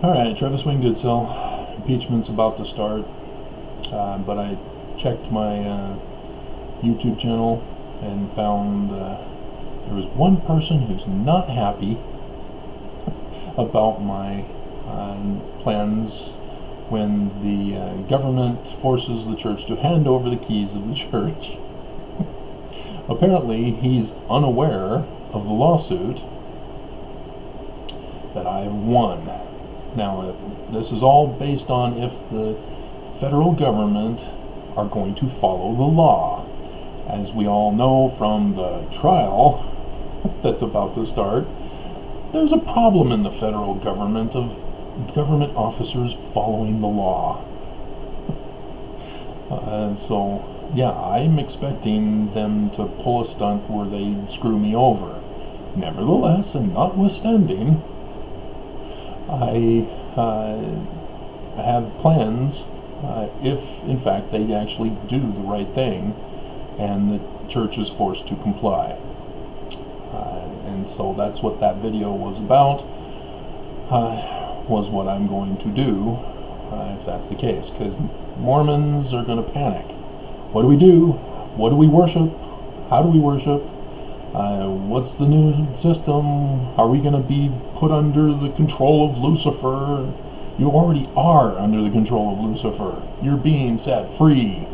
Alright, Travis Wayne Goodsell. Impeachment's about to start, but I checked my YouTube channel and found there was one person who's not happy about my plans when the government forces the church to hand over the keys of the church. Apparently, he's unaware of the lawsuit that I have won. Now, this is all based on if the federal government are going to follow the law. As we all know from the trial that's about to start, there's a problem in the federal government of government officers following the law. And so, yeah, I'm expecting them to pull a stunt where they screw me over. Nevertheless, and notwithstanding, I have plans if, in fact, they actually do the right thing and the church is forced to comply. And so that's what that video was about, was what I'm going to do if that's the case, because Mormons are going to panic. What do we do? What do we worship? How do we worship? What's the new system? Are we going to be put under the control of Lucifer? You already are under the control of Lucifer. You're being set free.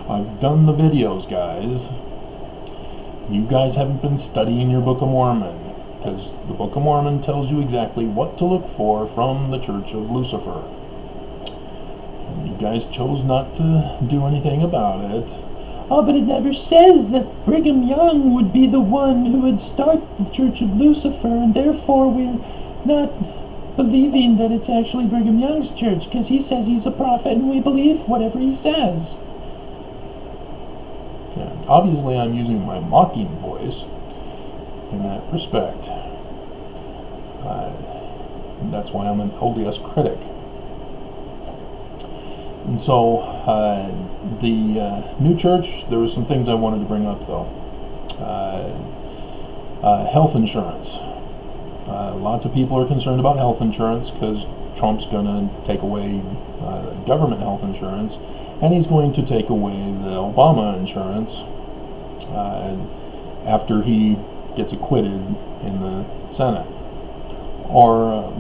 I've done the videos, guys. You guys haven't been studying your Book of Mormon, because the Book of Mormon tells you exactly what to look for from the Church of Lucifer. And you guys chose not to do anything about it. Oh, but it never says that Brigham Young would be the one who would start the Church of Lucifer, and therefore we're not believing that it's actually Brigham Young's church, because he says he's a prophet and we believe whatever he says. Yeah, obviously I'm using my mocking voice in that respect. That's why I'm an LDS critic. And so, the new church, there was some things I wanted to bring up, though. Health insurance. Lots of people are concerned about health insurance because Trump's going to take away government health insurance, and he's going to take away the Obama insurance after he gets acquitted in the Senate. Or,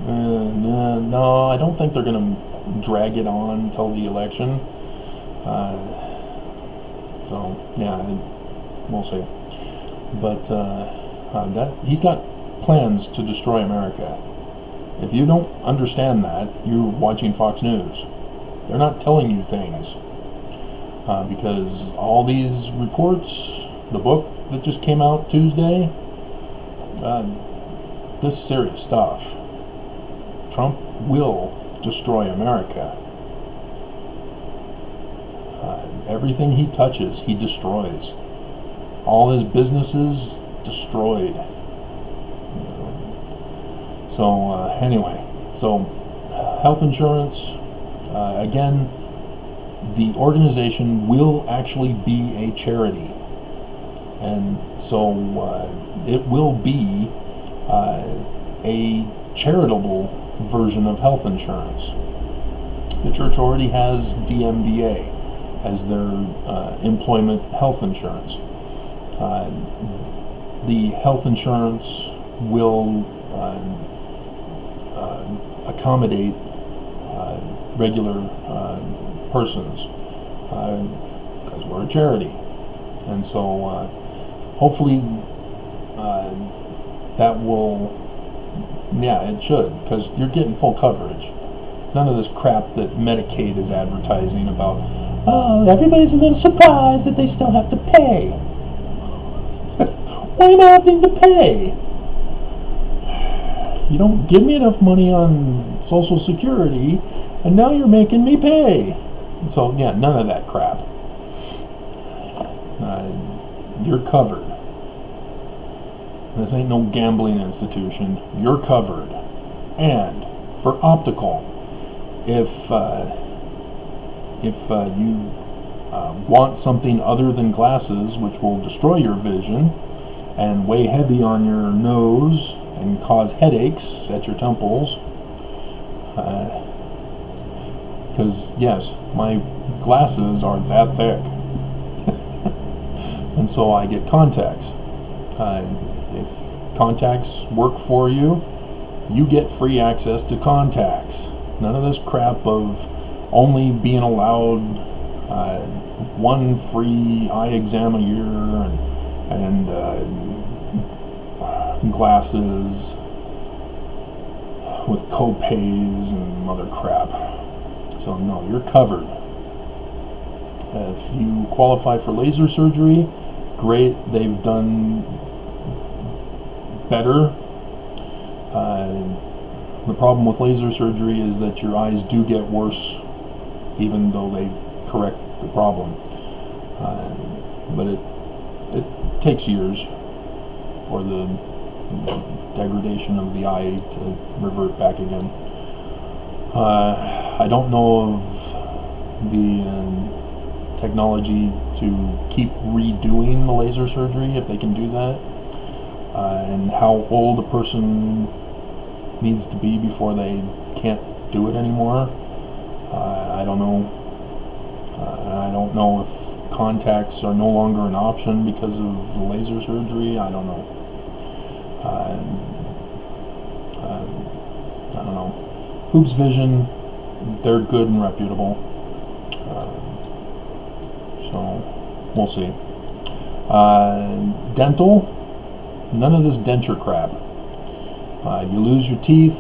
no, I don't think they're going to drag it on until the election. So yeah, we'll see. But that he's got plans to destroy America. If you don't understand that, you're watching Fox News. They're not telling you things because all these reports, the book that just came out Tuesday, this is serious stuff. Trump will destroy America. Everything he touches, he destroys. All his businesses destroyed. So anyway, so health insurance, again, the organization will actually be a charity, and so it will be a charitable version of health insurance. The church already has DMBA as their employment health insurance. The health insurance will accommodate regular persons because we're a charity, and so hopefully that will. Yeah, it should, because you're getting full coverage. None of this crap that Medicaid is advertising about, oh, everybody's a little surprised that they still have to pay. Why am I having to pay? You don't give me enough money on Social Security, and now you're making me pay. So, yeah, none of that crap. You're covered. This ain't no gambling institution. You're covered. And for optical, if you want something other than glasses, which will destroy your vision and weigh heavy on your nose and cause headaches at your temples. Because yes, my glasses are that thick. And so I get contacts. If contacts work for you, you get free access to contacts. None of this crap of only being allowed one free eye exam a year and glasses with co-pays and other crap. So no, you're covered. If you qualify for laser surgery, great. They've done better. The problem with laser surgery is that your eyes do get worse, even though they correct the problem. But it takes years for the degradation of the eye to revert back again. I don't know of the technology to keep redoing the laser surgery, if they can do that, and how old a person needs to be before they can't do it anymore. I don't know. I don't know if contacts are no longer an option because of laser surgery. I don't know. I don't know. Hoops Vision, they're good and reputable. So we'll see. Dental, none of this denture crap. You lose your teeth,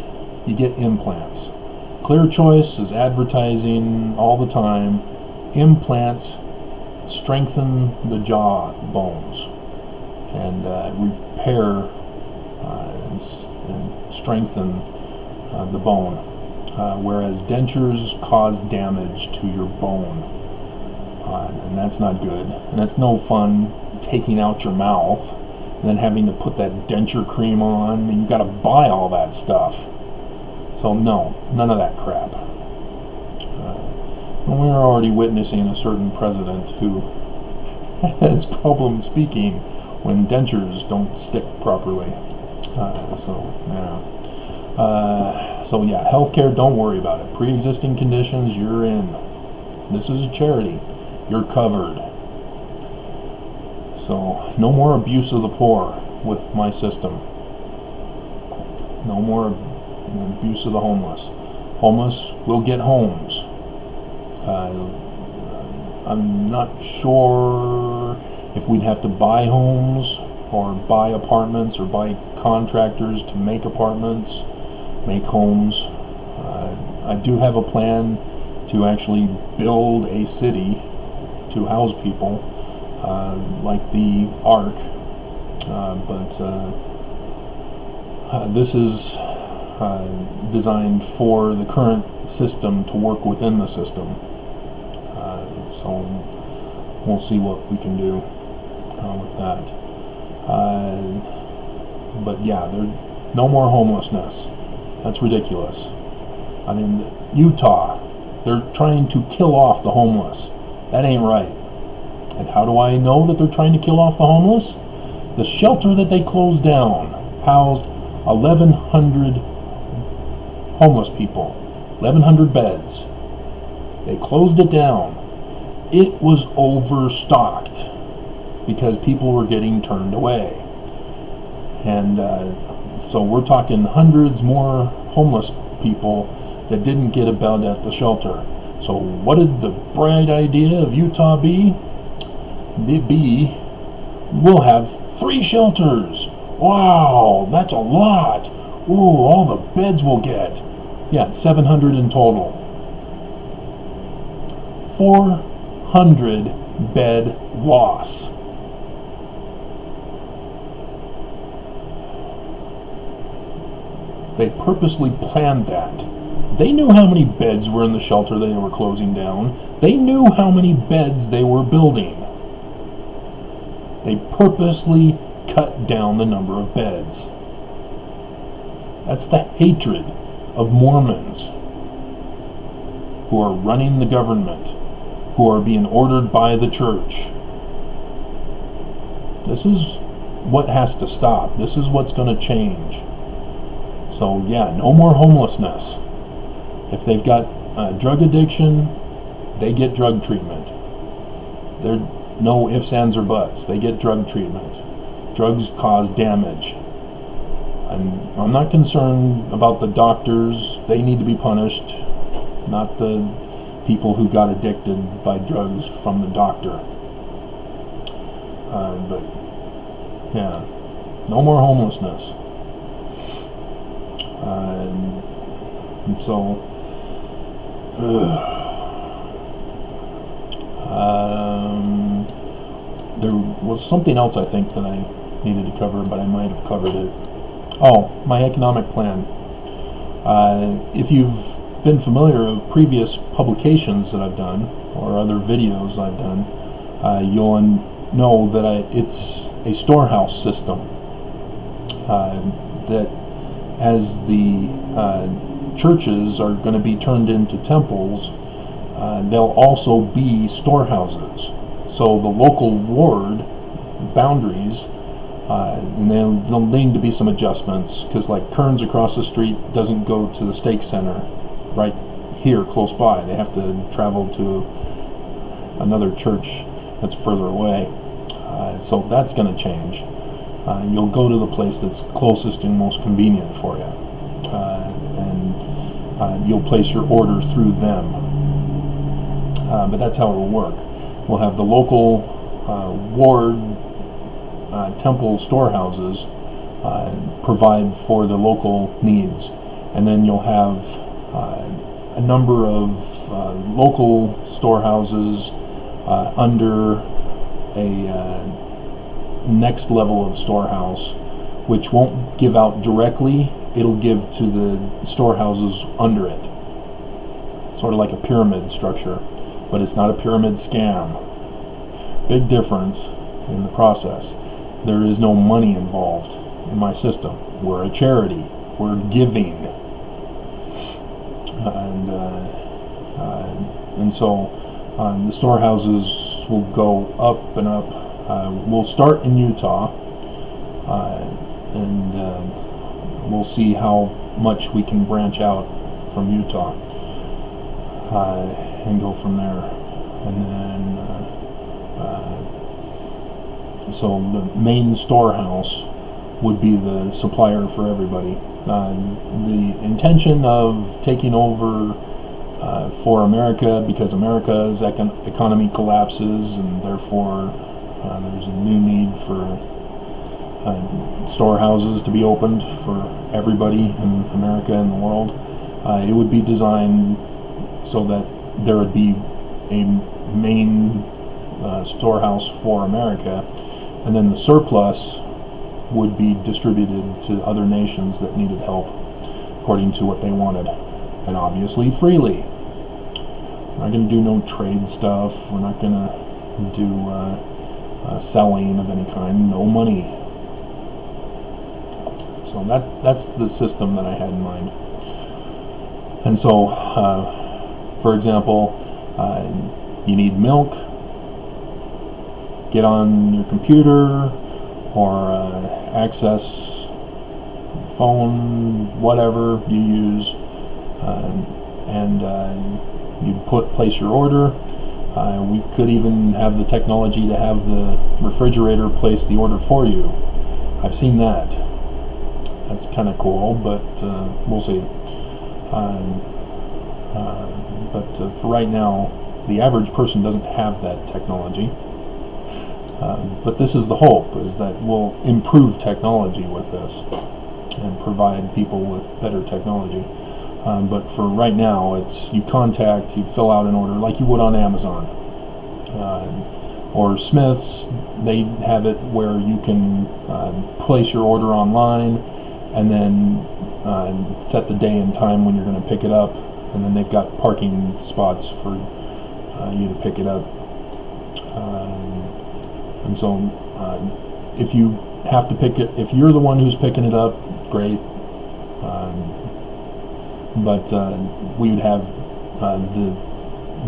you get implants. Clear Choice is advertising all the time. Implants strengthen the jaw bones and repair and strengthen the bone, whereas dentures cause damage to your bone, and that's not good. And it's no fun taking out your mouth and then having to put that denture cream on, and you got to buy all that stuff. So no, none of that crap. We're already witnessing a certain president who has problems speaking when dentures don't stick properly. So yeah, healthcare, don't worry about it. Pre-existing conditions, you're in. This is a charity. You're covered. So no more abuse of the poor with my system. No more abuse of the homeless. Homeless will get homes. I'm not sure if we'd have to buy homes or buy apartments or buy contractors to make apartments, make homes. I do have a plan to actually build a city to house people, like the Ark, but this is designed for the current system to work within the system. So we'll see what we can do with that. But yeah, no more homelessness. That's ridiculous. I mean, Utah, they're trying to kill off the homeless. That ain't right. And how do I know that they're trying to kill off the homeless? The shelter that they closed down housed 1,100 homeless people, 1,100 beds. They closed it down. It was overstocked because people were getting turned away. And so we're talking hundreds more homeless people that didn't get a bed at the shelter. So what did the bright idea of Utah be? We'll have 3 shelters. Wow, that's a lot. Ooh, all the beds we'll get. Yeah, 700 in total. 400 bed loss. They purposely planned that. They knew how many beds were in the shelter they were closing down. They knew how many beds they were building. They purposely cut down the number of beds. That's the hatred of Mormons who are running the government, who are being ordered by the church. This is what has to stop. This is what's going to change. So yeah, no more homelessness. If they've got drug addiction, they get drug treatment. There no ifs, ands, or buts. They get drug treatment. Drugs cause damage. I'm not concerned about the doctors. They need to be punished, not the people who got addicted by drugs from the doctor. But yeah, no more homelessness. And so there was something else I think that I needed to cover, but I might have covered it. Oh, my economic plan. If you've been familiar of previous publications that I've done or other videos I've done, you'll know that it's a storehouse system. That as the churches are going to be turned into temples, they'll also be storehouses. So the local ward boundaries, and there'll need to be some adjustments, because like Kearns across the street doesn't go to the stake center right here close by. They have to travel to another church that's further away. So that's going to change. You'll go to the place that's closest and most convenient for you, and you'll place your order through them. But that's how it'll work. We'll have the local ward temple storehouses provide for the local needs, and then you'll have a number of local storehouses under a next level of storehouse, which won't give out directly. It'll give to the storehouses under it, sort of like a pyramid structure, but it's not a pyramid scam. Big difference in the process. There is no money involved in my system. We're a charity. We're giving, and so the storehouses will go up and up. We'll start in Utah, and we'll see how much we can branch out from Utah, and go from there. And then so the main storehouse would be the supplier for everybody. The intention of taking over for America, because America's economy collapses, and therefore there's a new need for storehouses to be opened for everybody in America and the world. It would be designed so that there would be a main storehouse for America, and then the surplus would be distributed to other nations that needed help according to what they wanted, and obviously freely. We're not going to do no trade stuff. We're not going to do selling of any kind. No money. So that's the system that I had in mind. And so, for example, you need milk. Get on your computer or access phone, whatever you use, and you place your order. We could even have the technology to have the refrigerator place the order for you. I've seen that. That's kind of cool, but we'll see. But for right now, the average person doesn't have that technology. But this is the hope, is that we'll improve technology with this and provide people with better technology. But for right now, it's you fill out an order like you would on Amazon. Or Smith's, they have it where you can place your order online and then set the day and time when you're going to pick it up, and then they've got parking spots for you to pick it up. And so if you have to pick it, if you're the one who's picking it up, great. But we would have the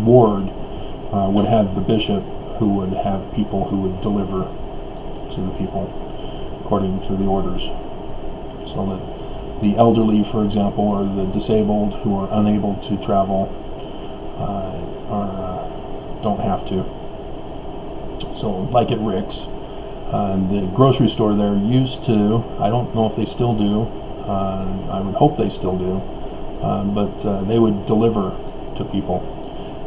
ward would have the bishop, who would have people who would deliver to the people according to the orders, so that the elderly, for example, or the disabled who are unable to travel don't have to. So, like at Rick's, the grocery store there used to, I don't know if they still do, I would hope they still do, but they would deliver to people.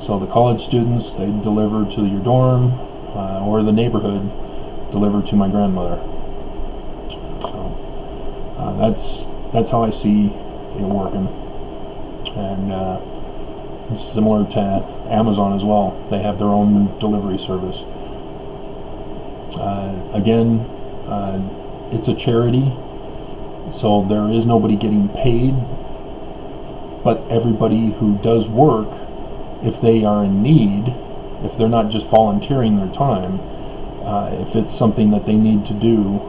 So the college students, they'd deliver to your dorm, or the neighborhood, deliver to my grandmother. So that's how I see it working. And it's similar to Amazon as well. They have their own delivery service. Again, it's a charity, so there is nobody getting paid, but everybody who does work, if they are in need, if they're not just volunteering their time, if it's something that they need to do,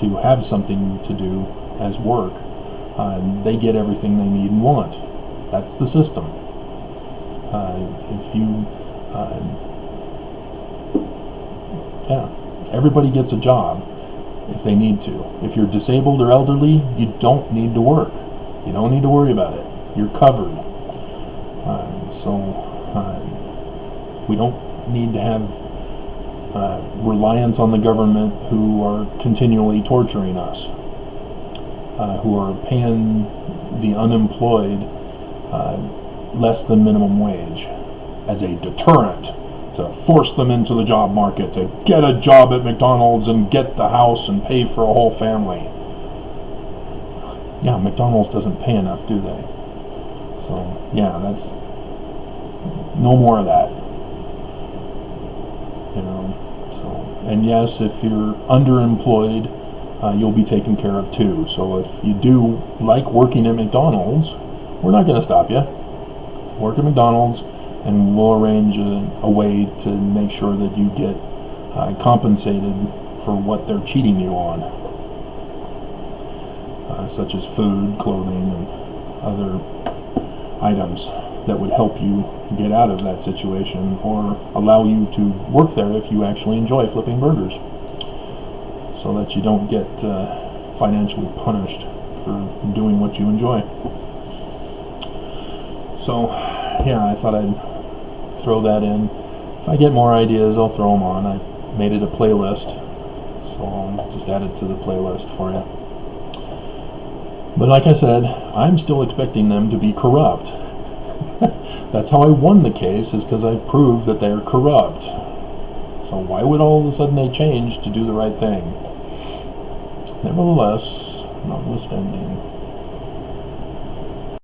to have something to do as work, they get everything they need and want. That's the system. Everybody gets a job if they need to. If you're disabled or elderly, you don't need to work. You don't need to worry about it. You're covered. We don't need to have reliance on the government who are continually torturing us, who are paying the unemployed less than minimum wage as a deterrent to force them into the job market, to get a job at McDonald's and get the house and pay for a whole family. Yeah, McDonald's doesn't pay enough, do they? So, yeah, that's no more of that. And yes, if you're underemployed, you'll be taken care of too. So if you do like working at McDonald's, we're not going to stop you. Work at McDonald's, and we'll arrange a way to make sure that you get compensated for what they're cheating you on, such as food, clothing, and other items that would help you get out of that situation, or allow you to work there if you actually enjoy flipping burgers, so that you don't get financially punished for doing what you enjoy. So yeah, I thought I'd throw that in. If I get more ideas, I'll throw them on. I made it a playlist, so I'll just add it to the playlist for you. But like I said, I'm still expecting them to be corrupt. That's how I won the case, is because I proved that they're corrupt. So why would all of a sudden they change to do the right thing? Nevertheless, notwithstanding,